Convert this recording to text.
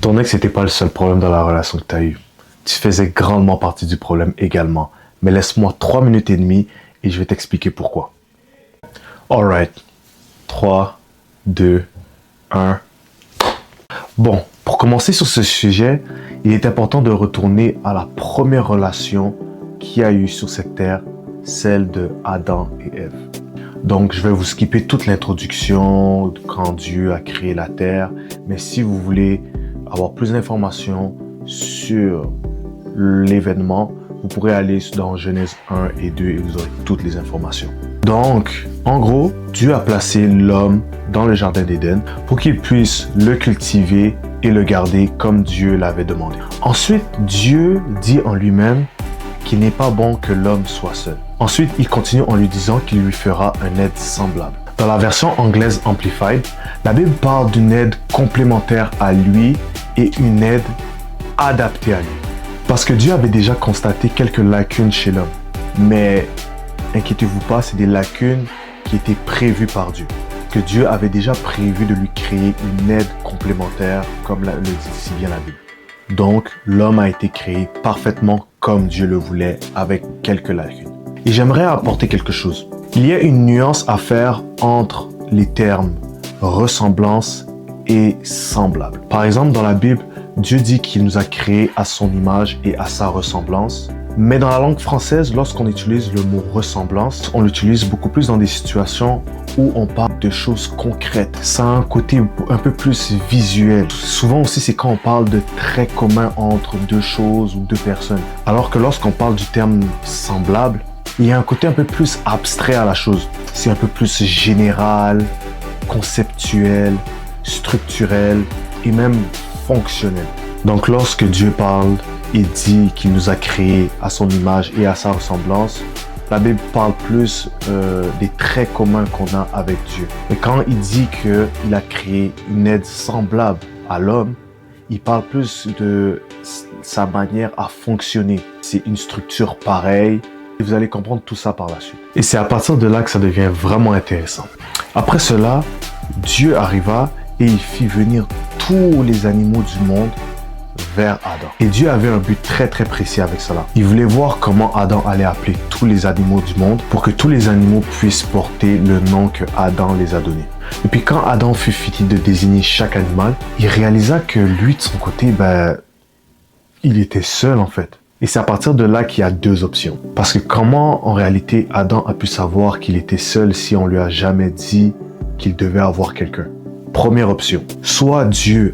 Ton ex n'était pas le seul problème dans la relation que tu as eue. Tu faisais grandement partie du problème également. Mais laisse-moi 3 minutes et demie et je vais t'expliquer pourquoi. Alright. 3, 2, 1. Bon, pour commencer sur ce sujet, il est important de retourner à la première relation qu'il y a eu sur cette terre, celle de Adam et Ève. Donc, je vais vous skipper toute l'introduction quand Dieu a créé la terre. Mais si vous voulez avoir plus d'informations sur l'événement, vous pourrez aller dans Genèse 1 et 2 et vous aurez toutes les informations. Donc, en gros, Dieu a placé l'homme dans le jardin d'Éden pour qu'il puisse le cultiver et le garder comme Dieu l'avait demandé. Ensuite, Dieu dit en lui-même qu'il n'est pas bon que l'homme soit seul. Ensuite, il continue en lui disant qu'il lui fera un aide semblable. Dans la version anglaise Amplified, la Bible parle d'une aide complémentaire à lui et une aide adaptée à lui. Parce que Dieu avait déjà constaté quelques lacunes chez l'homme. Mais inquiétez-vous pas, c'est des lacunes qui étaient prévues par Dieu. Que Dieu avait déjà prévu de lui créer une aide complémentaire, comme le dit si bien la Bible. Donc, l'homme a été créé parfaitement comme Dieu le voulait, avec quelques lacunes. Et j'aimerais apporter quelque chose. Il y a une nuance à faire entre les termes ressemblance et semblable. Par exemple, dans la Bible, Dieu dit qu'il nous a créés à son image et à sa ressemblance. Mais dans la langue française, lorsqu'on utilise le mot ressemblance, on l'utilise beaucoup plus dans des situations où on parle de choses concrètes. Ça a un côté un peu plus visuel. Souvent aussi, c'est quand on parle de traits communs entre deux choses ou deux personnes. Alors que lorsqu'on parle du terme semblable, il y a un côté un peu plus abstrait à la chose. C'est un peu plus général, conceptuel, structurel et même fonctionnel. Donc lorsque Dieu parle et dit qu'il nous a créés à son image et à sa ressemblance, la Bible parle plus des traits communs qu'on a avec Dieu. Et quand il dit qu'il a créé une aide semblable à l'homme, il parle plus de sa manière à fonctionner. C'est une structure pareille. Et vous allez comprendre tout ça par la suite. Et c'est à partir de là que ça devient vraiment intéressant. Après cela, Dieu arriva et il fit venir tous les animaux du monde vers Adam. Et Dieu avait un but très précis avec cela. Il voulait voir comment Adam allait appeler tous les animaux du monde pour que tous les animaux puissent porter le nom que Adam les a donné. Et puis quand Adam fut fini de désigner chaque animal, il réalisa que lui de son côté, il était seul en fait. Et c'est à partir de là qu'il y a deux options. Parce que comment en réalité Adam a pu savoir qu'il était seul si on lui a jamais dit qu'il devait avoir quelqu'un? Première option, soit Dieu